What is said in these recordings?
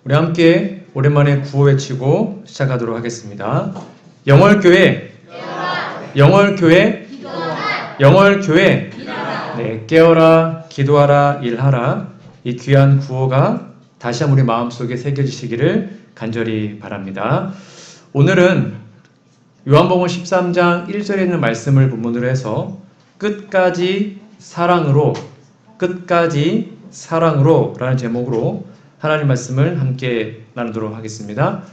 우리 함께 오랜만에 구호 외치고 시작하도록 하겠습니다. 영월교회, 영월교회, 영월교회, 네, 깨어라, 기도하라, 일하라. 이 귀한 구호가 다시 한번 우리 마음속에 새겨지시기를 간절히 바랍니다. 오늘은 요한복음 13장 1절에 있는 말씀을 본문으로 해서 끝까지 사랑으로 라는 제목으로 하나님 말씀을 함께 나누도록 하겠습니다.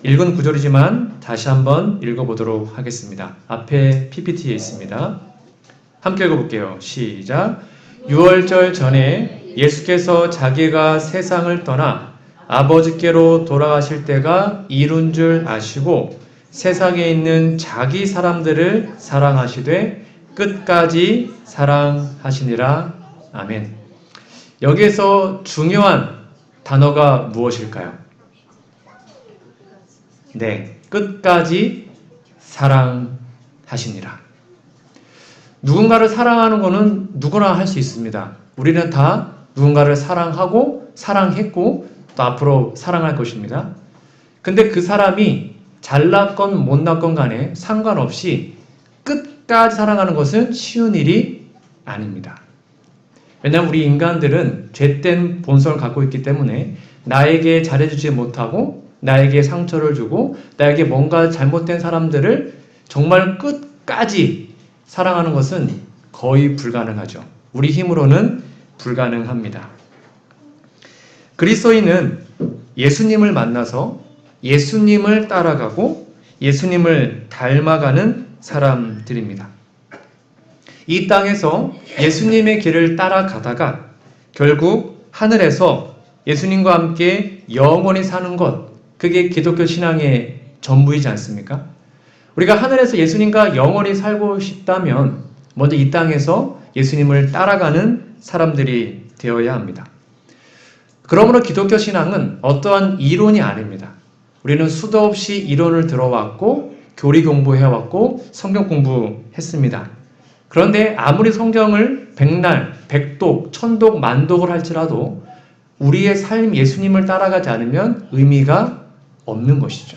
읽은 구절이지만 다시 한번 읽어보도록 하겠습니다. 앞에 PPT에 있습니다. 함께 읽어볼게요. 시작. 6월절 전에 예수께서 자기가 세상을 떠나 아버지께로 돌아가실 때가 이룬 줄 아시고 세상에 있는 자기 사람들을 사랑하시되 끝까지 사랑하시니라. 아멘. 여기에서 중요한 단어가 무엇일까요? 네, 끝까지 사랑하시니라. 누군가를 사랑하는 것은 누구나 할 수 있습니다. 우리는 다 누군가를 사랑하고 사랑했고 또 앞으로 사랑할 것입니다. 근데 그 사람이 잘났건 못났건 간에 상관없이 끝까지 사랑하는 것은 쉬운 일이 아닙니다. 왜냐하면 우리 인간들은 죄된 본성을 갖고 있기 때문에 나에게 잘해주지 못하고 나에게 상처를 주고 나에게 뭔가 잘못된 사람들을 정말 끝까지 사랑하는 것은 거의 불가능하죠. 우리 힘으로는 불가능합니다. 그리스도인은 예수님을 만나서 예수님을 따라가고 예수님을 닮아가는 사람들입니다. 이 땅에서 예수님의 길을 따라가다가 결국 하늘에서 예수님과 함께 영원히 사는 것, 그게 기독교 신앙의 전부이지 않습니까? 우리가 하늘에서 예수님과 영원히 살고 싶다면 먼저 이 땅에서 예수님을 따라가는 사람들이 되어야 합니다. 그러므로 기독교 신앙은 어떠한 이론이 아닙니다. 우리는 수도 없이 이론을 들어왔고 교리 공부해왔고 성경 공부했습니다. 그런데 아무리 성경을 백날, 백독, 천독, 만독을 할지라도 우리의 삶 예수님을 따라가지 않으면 의미가 없는 것이죠.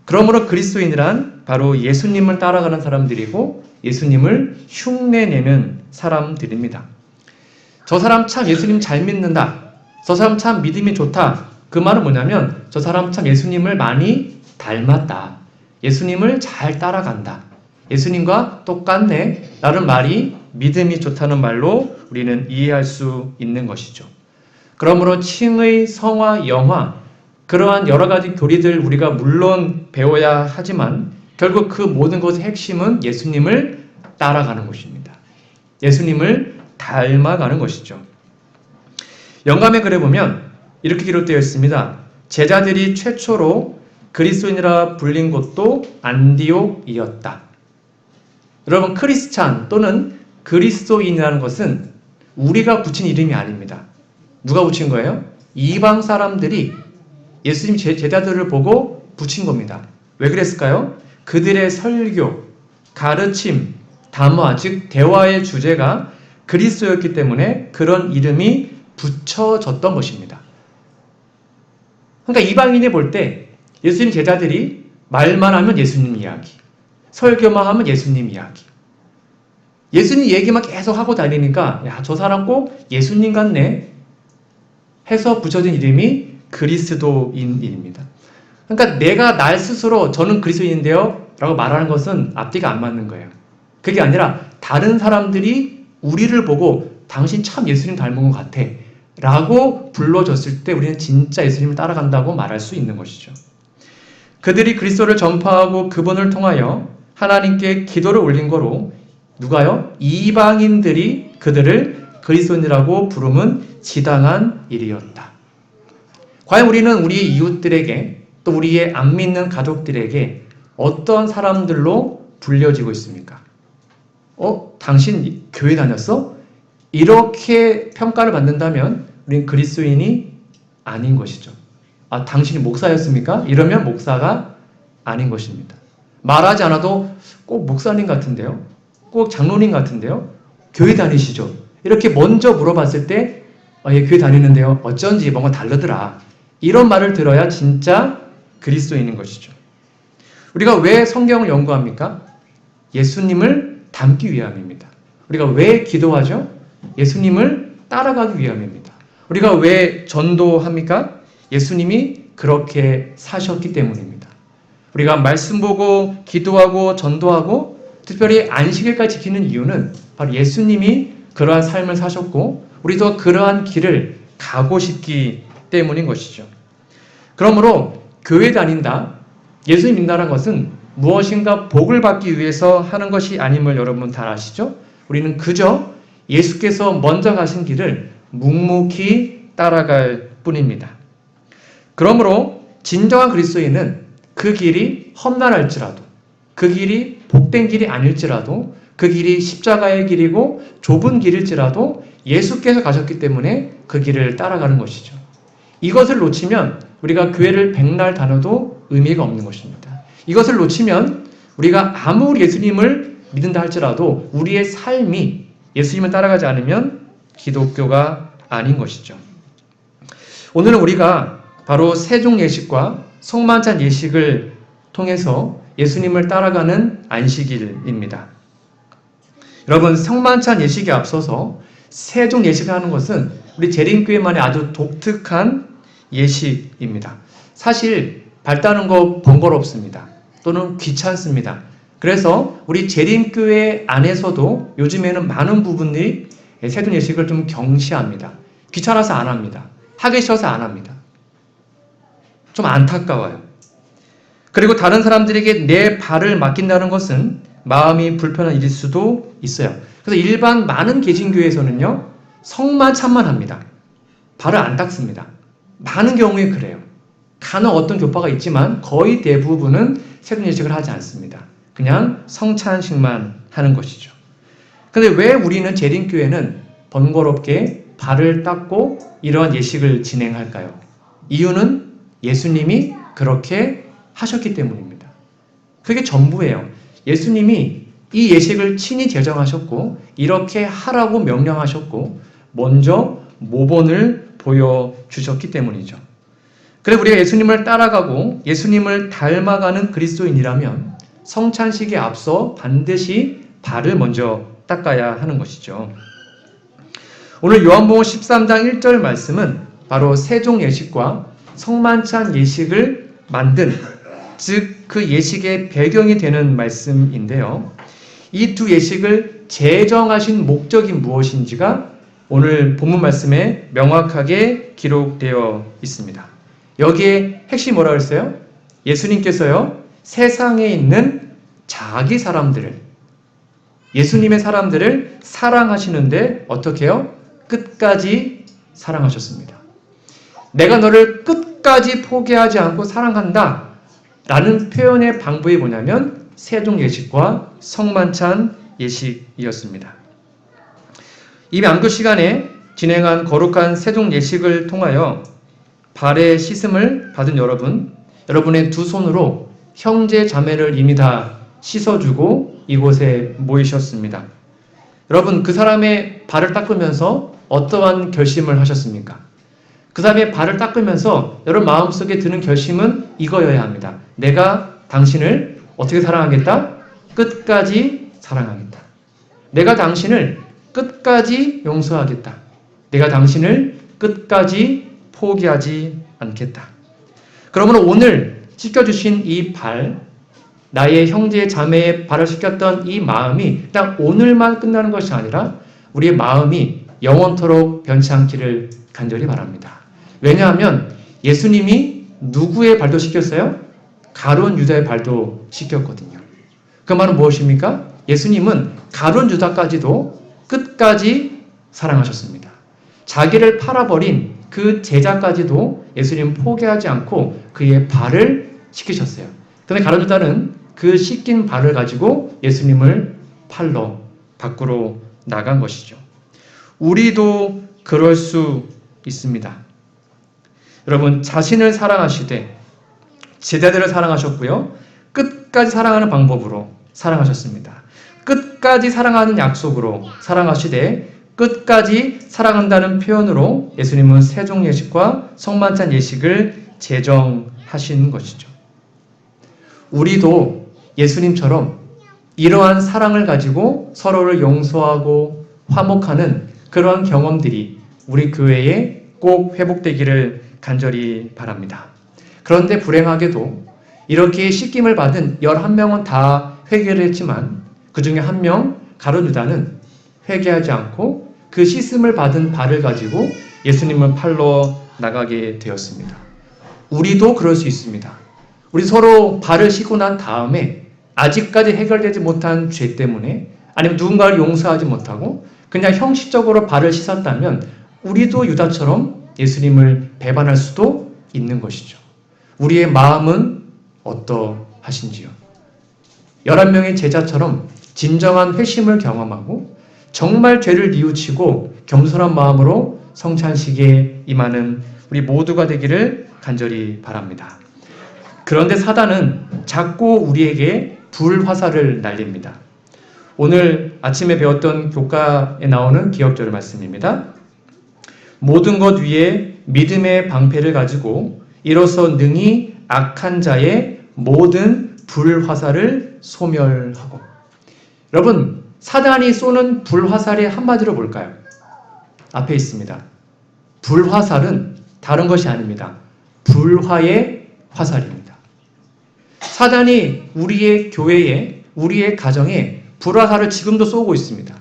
그러므로 그리스도인이란 바로 예수님을 따라가는 사람들이고 예수님을 흉내내는 사람들입니다. 저 사람 참 예수님 잘 믿는다. 저 사람 참 믿음이 좋다. 그 말은 뭐냐면 저 사람 참 예수님을 많이 닮았다. 예수님을 잘 따라간다. 예수님과 똑같네 라는 말이 믿음이 좋다는 말로 우리는 이해할 수 있는 것이죠. 그러므로 칭의, 성화, 영화 그러한 여러 가지 교리들 우리가 물론 배워야 하지만 결국 그 모든 것의 핵심은 예수님을 따라가는 것입니다. 예수님을 닮아가는 것이죠. 영감의 글에 보면 이렇게 기록되어 있습니다. 제자들이 최초로 그리스도인이라 불린 곳도 안디옥이었다. 여러분, 크리스찬 또는 그리스도인이라는 것은 우리가 붙인 이름이 아닙니다. 누가 붙인 거예요? 이방 사람들이 예수님 제자들을 보고 붙인 겁니다. 왜 그랬을까요? 그들의 설교, 가르침, 담화, 즉 대화의 주제가 그리스도였기 때문에 그런 이름이 붙여졌던 것입니다. 그러니까 이방인이 볼 때 예수님 제자들이 말만 하면 예수님 이야기, 설교만 하면 예수님 이야기. 예수님 얘기만 계속 하고 다니니까 야, 저 사람 꼭 예수님 같네 해서 붙여진 이름이 그리스도인입니다. 그러니까 내가 날 스스로 저는 그리스도인인데요 라고 말하는 것은 앞뒤가 안 맞는 거예요. 그게 아니라 다른 사람들이 우리를 보고 당신 참 예수님 닮은 것 같아 라고 불러줬을 때 우리는 진짜 예수님을 따라간다고 말할 수 있는 것이죠. 그들이 그리스도를 전파하고 그분을 통하여 하나님께 기도를 올린 거로 누가요? 이방인들이 그들을 그리스도인이라고 부르면 지당한 일이었다. 과연 우리는 우리의 이웃들에게 또 우리의 안 믿는 가족들에게 어떤 사람들로 불려지고 있습니까? 당신 교회 다녔어? 이렇게 평가를 받는다면 우리는 그리스도인이 아닌 것이죠. 당신이 목사였습니까? 이러면 목사가 아닌 것입니다. 말하지 않아도 꼭 목사님 같은데요? 꼭 장로님 같은데요? 교회 다니시죠? 이렇게 먼저 물어봤을 때 예, 교회 다니는데요. 어쩐지 뭔가 다르더라. 이런 말을 들어야 진짜 그리스도인인 것이죠. 우리가 왜 성경을 연구합니까? 예수님을 닮기 위함입니다. 우리가 왜 기도하죠? 예수님을 따라가기 위함입니다. 우리가 왜 전도합니까? 예수님이 그렇게 사셨기 때문입니다. 우리가 말씀 보고 기도하고 전도하고 특별히 안식일까지 지키는 이유는 바로 예수님이 그러한 삶을 사셨고 우리도 그러한 길을 가고 싶기 때문인 것이죠. 그러므로 교회 다닌다, 예수님 믿는다는 것은 무엇인가 복을 받기 위해서 하는 것이 아님을 여러분 다 아시죠? 우리는 그저 예수께서 먼저 가신 길을 묵묵히 따라갈 뿐입니다. 그러므로 진정한 그리스도인은 그 길이 험난할지라도, 그 길이 복된 길이 아닐지라도, 그 길이 십자가의 길이고 좁은 길일지라도 예수께서 가셨기 때문에 그 길을 따라가는 것이죠. 이것을 놓치면 우리가 교회를 백날 다녀도 의미가 없는 것입니다. 이것을 놓치면 우리가 아무리 예수님을 믿는다 할지라도 우리의 삶이 예수님을 따라가지 않으면 기독교가 아닌 것이죠. 오늘은 우리가 바로 세종 예식과 성만찬 예식을 통해서 예수님을 따라가는 안식일입니다. 여러분, 성만찬 예식에 앞서서 세종 예식을 하는 것은 우리 재림교회만의 아주 독특한 예식입니다. 사실 발다는 거 번거롭습니다. 또는 귀찮습니다. 그래서 우리 재림교회 안에서도 요즘에는 많은 부분들이 세종 예식을 좀 경시합니다. 귀찮아서 안 합니다. 하기 싫어서 안 합니다. 좀 안타까워요. 그리고 다른 사람들에게 내 발을 맡긴다는 것은 마음이 불편한 일일 수도 있어요. 그래서 일반 많은 개신교에서는요, 성만찬만 합니다. 발을 안 닦습니다. 많은 경우에 그래요. 간혹 어떤 교파가 있지만 거의 대부분은 세종 예식을 하지 않습니다. 그냥 성찬식만 하는 것이죠. 근데 왜 우리는 재림교회는 번거롭게 발을 닦고 이러한 예식을 진행할까요? 이유는 예수님이 그렇게 하셨기 때문입니다. 그게 전부예요. 예수님이 이 예식을 친히 제정하셨고 이렇게 하라고 명령하셨고 먼저 모본을 보여주셨기 때문이죠. 그래서 우리가 예수님을 따라가고 예수님을 닮아가는 그리스도인이라면 성찬식에 앞서 반드시 발을 먼저 닦아야 하는 것이죠. 오늘 요한복음 13장 1절 말씀은 바로 세종 예식과 성만찬 예식을 만든, 즉 그 예식의 배경이 되는 말씀인데요. 이 두 예식을 제정하신 목적이 무엇인지가 오늘 본문 말씀에 명확하게 기록되어 있습니다. 여기에 핵심이 뭐라고 했어요? 예수님께서요, 세상에 있는 자기 사람들을, 예수님의 사람들을 사랑하시는데 어떻게 해요? 끝까지 사랑하셨습니다. 내가 너를 끝까지 포기하지 않고 사랑한다 라는 표현의 방법이 뭐냐면 세종 예식과 성만찬 예식이었습니다. 이 만교 시간에 진행한 거룩한 세종 예식을 통하여 발의 씻음을 받은 여러분의 두 손으로 형제 자매를 이미 다 씻어주고 이곳에 모이셨습니다. 여러분, 그 사람의 발을 닦으면서 어떠한 결심을 하셨습니까? 그 사람의 발을 닦으면서 여러분 마음속에 드는 결심은 이거여야 합니다. 내가 당신을 어떻게 사랑하겠다? 끝까지 사랑하겠다. 내가 당신을 끝까지 용서하겠다. 내가 당신을 끝까지 포기하지 않겠다. 그러므로 오늘 씻겨주신 이 발, 나의 형제 자매의 발을 씻겼던 이 마음이 딱 오늘만 끝나는 것이 아니라 우리의 마음이 영원토록 변치 않기를 간절히 바랍니다. 왜냐하면 예수님이 누구의 발도 씻겼어요? 가룟 유다의 발도 씻겼거든요. 그 말은 무엇입니까? 예수님은 가룟 유다까지도 끝까지 사랑하셨습니다. 자기를 팔아버린 그 제자까지도 예수님은 포기하지 않고 그의 발을 씻기셨어요. 그런데 가룟 유다는 그 씻긴 발을 가지고 예수님을 팔러 밖으로 나간 것이죠. 우리도 그럴 수 있습니다. 여러분, 자신을 사랑하시되 제자들을 사랑하셨고요. 끝까지 사랑하는 방법으로 사랑하셨습니다. 끝까지 사랑하는 약속으로 사랑하시되 끝까지 사랑한다는 표현으로 예수님은 세종 예식과 성만찬 예식을 제정하신 것이죠. 우리도 예수님처럼 이러한 사랑을 가지고 서로를 용서하고 화목하는 그러한 경험들이 우리 교회에 꼭 회복되기를 간절히 바랍니다. 그런데 불행하게도 이렇게 씻김을 받은 11명은 다 회개를 했지만 그 중에 한 명 가룟유다는 회개하지 않고 그 씻음을 받은 발을 가지고 예수님을 팔러 나가게 되었습니다. 우리도 그럴 수 있습니다. 우리 서로 발을 씻고 난 다음에 아직까지 해결되지 못한 죄 때문에 아니면 누군가를 용서하지 못하고 그냥 형식적으로 발을 씻었다면 우리도 유다처럼 예수님을 배반할 수도 있는 것이죠. 우리의 마음은 어떠하신지요? 11명의 제자처럼 진정한 회심을 경험하고 정말 죄를 뉘우치고 겸손한 마음으로 성찬식에 임하는 우리 모두가 되기를 간절히 바랍니다. 그런데 사단은 자꾸 우리에게 불화살을 날립니다. 오늘 아침에 배웠던 교과에 나오는 기억절 말씀입니다. 모든 것 위에 믿음의 방패를 가지고 이로써 능히 악한 자의 모든 불화살을 소멸하고. 여러분, 사단이 쏘는 불화살의 한마디로 뭘까요? 앞에 있습니다. 불화살은 다른 것이 아닙니다. 불화의 화살입니다. 사단이 우리의 교회에, 우리의 가정에 불화살을 지금도 쏘고 있습니다.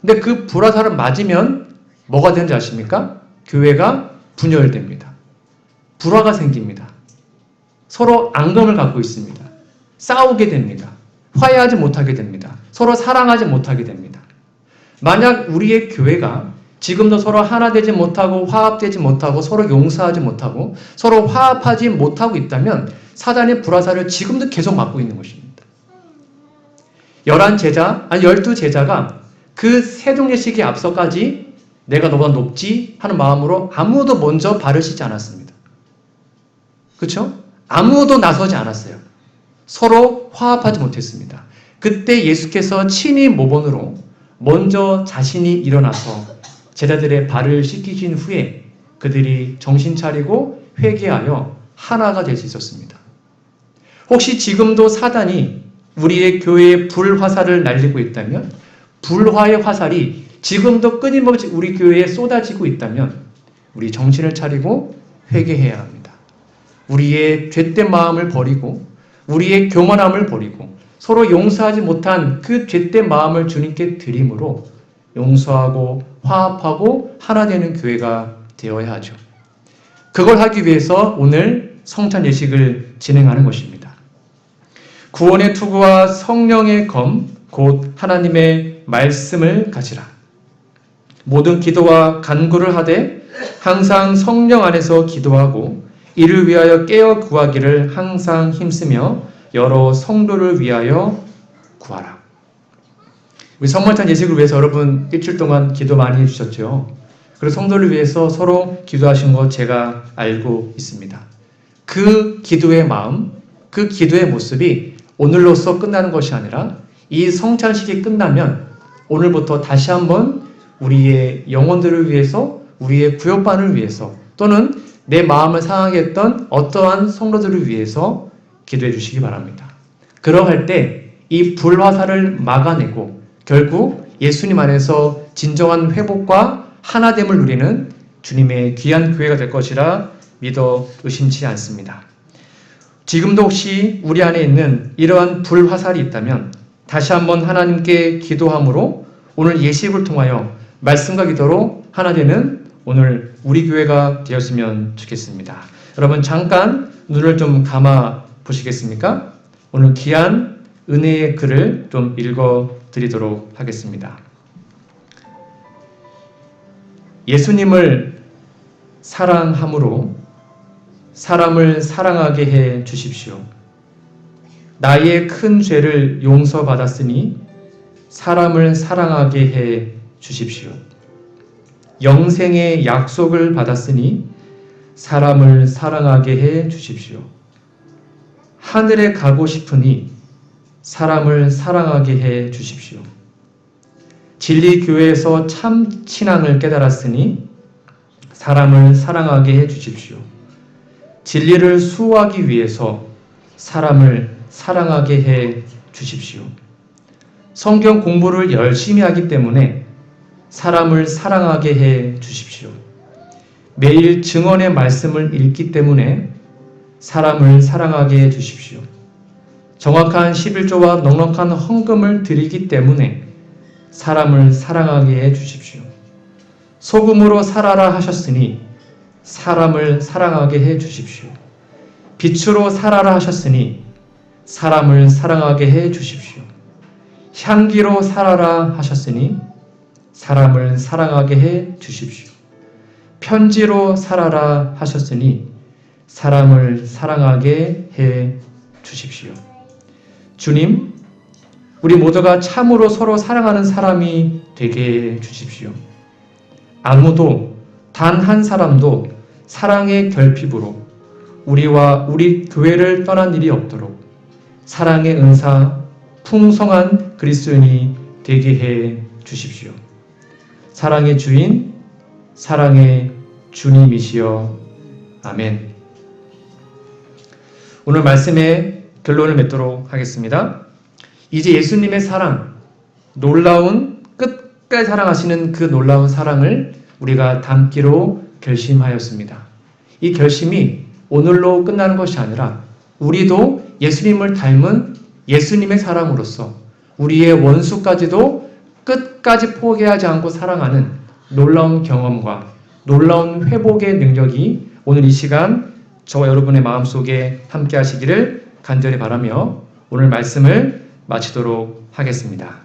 근데 그 불화살을 맞으면 뭐가 되는지 아십니까? 교회가 분열됩니다. 불화가 생깁니다. 서로 앙금을 갖고 있습니다. 싸우게 됩니다. 화해하지 못하게 됩니다. 서로 사랑하지 못하게 됩니다. 만약 우리의 교회가 지금도 서로 하나 되지 못하고 화합되지 못하고 서로 용서하지 못하고 서로 화합하지 못하고 있다면 사단의 불화살을 지금도 계속 맞고 있는 것입니다. 12제자가 그 세종예식에 앞서까지 내가 너보다 높지 하는 마음으로 아무도 먼저 발을 씻지 않았습니다. 그렇죠? 아무도 나서지 않았어요. 서로 화합하지 못했습니다. 그때 예수께서 친히 모본으로 먼저 자신이 일어나서 제자들의 발을 씻기신 후에 그들이 정신 차리고 회개하여 하나가 될 수 있었습니다. 혹시 지금도 사단이 우리의 교회에 불화살을 날리고 있다면, 불화의 화살이 지금도 끊임없이 우리 교회에 쏟아지고 있다면 우리 정신을 차리고 회개해야 합니다. 우리의 죄된 마음을 버리고 우리의 교만함을 버리고 서로 용서하지 못한 그 죄된 마음을 주님께 드림으로 용서하고 화합하고 하나 되는 교회가 되어야 하죠. 그걸 하기 위해서 오늘 성찬 예식을 진행하는 것입니다. 구원의 투구와 성령의 검, 곧 하나님의 말씀을 가지라. 모든 기도와 간구를 하되 항상 성령 안에서 기도하고 이를 위하여 깨어 구하기를 항상 힘쓰며 여러 성도를 위하여 구하라. 우리 성만찬 예식을 위해서 여러분 일주일 동안 기도 많이 해주셨죠. 그리고 성도를 위해서 서로 기도하신 거 제가 알고 있습니다. 그 기도의 마음, 그 기도의 모습이 오늘로서 끝나는 것이 아니라 이 성찬식이 끝나면 오늘부터 다시 한번 우리의 영혼들을 위해서, 우리의 구역반을 위해서 또는 내 마음을 상하게 했던 어떠한 성도들을 위해서 기도해 주시기 바랍니다. 그러할 때 이 불화살을 막아내고 결국 예수님 안에서 진정한 회복과 하나됨을 누리는 주님의 귀한 교회가 될 것이라 믿어 의심치 않습니다. 지금도 혹시 우리 안에 있는 이러한 불화살이 있다면 다시 한번 하나님께 기도함으로 오늘 예식을 통하여 말씀과 기도로 하나 되는 오늘 우리 교회가 되었으면 좋겠습니다. 여러분 잠깐 눈을 좀 감아 보시겠습니까? 오늘 귀한 은혜의 글을 좀 읽어 드리도록 하겠습니다. 예수님을 사랑함으로 사람을 사랑하게 해 주십시오. 나의 큰 죄를 용서받았으니 사람을 사랑하게 해 주십시오. 영생의 약속을 받았으니 사람을 사랑하게 해 주십시오. 하늘에 가고 싶으니 사람을 사랑하게 해 주십시오. 진리교회에서 참 신앙을 깨달았으니 사람을 사랑하게 해 주십시오. 진리를 수호하기 위해서 사람을 사랑하게 해 주십시오. 성경 공부를 열심히 하기 때문에 사람을 사랑하게 해 주십시오. 매일 증언의 말씀을 읽기 때문에 사람을 사랑하게 해 주십시오. 정확한 11조와 넉넉한 헌금을 드리기 때문에 사람을 사랑하게 해 주십시오. 소금으로 살아라 하셨으니 사람을 사랑하게 해 주십시오. 빛으로 살아라 하셨으니 사람을 사랑하게 해 주십시오. 향기로 살아라 하셨으니 사람을 사랑하게 해 주십시오. 편지로 살아라 하셨으니 사람을 사랑하게 해 주십시오. 주님, 우리 모두가 참으로 서로 사랑하는 사람이 되게 해 주십시오. 아무도 단 한 사람도 사랑의 결핍으로 우리와 우리 교회를 떠난 일이 없도록 사랑의 은사, 풍성한 그리스도인이 되게 해 주십시오. 사랑의 주인, 사랑의 주님이시여. 아멘. 오늘 말씀의 결론을 맺도록 하겠습니다. 이제 예수님의 사랑, 놀라운 끝까지 사랑하시는 그 놀라운 사랑을 우리가 담기로 결심하였습니다. 이 결심이 오늘로 끝나는 것이 아니라 우리도 예수님을 닮은 예수님의 사랑으로서 우리의 원수까지도 끝까지 포기하지 않고 사랑하는 놀라운 경험과 놀라운 회복의 능력이 오늘 이 시간 저와 여러분의 마음속에 함께 하시기를 간절히 바라며 오늘 말씀을 마치도록 하겠습니다.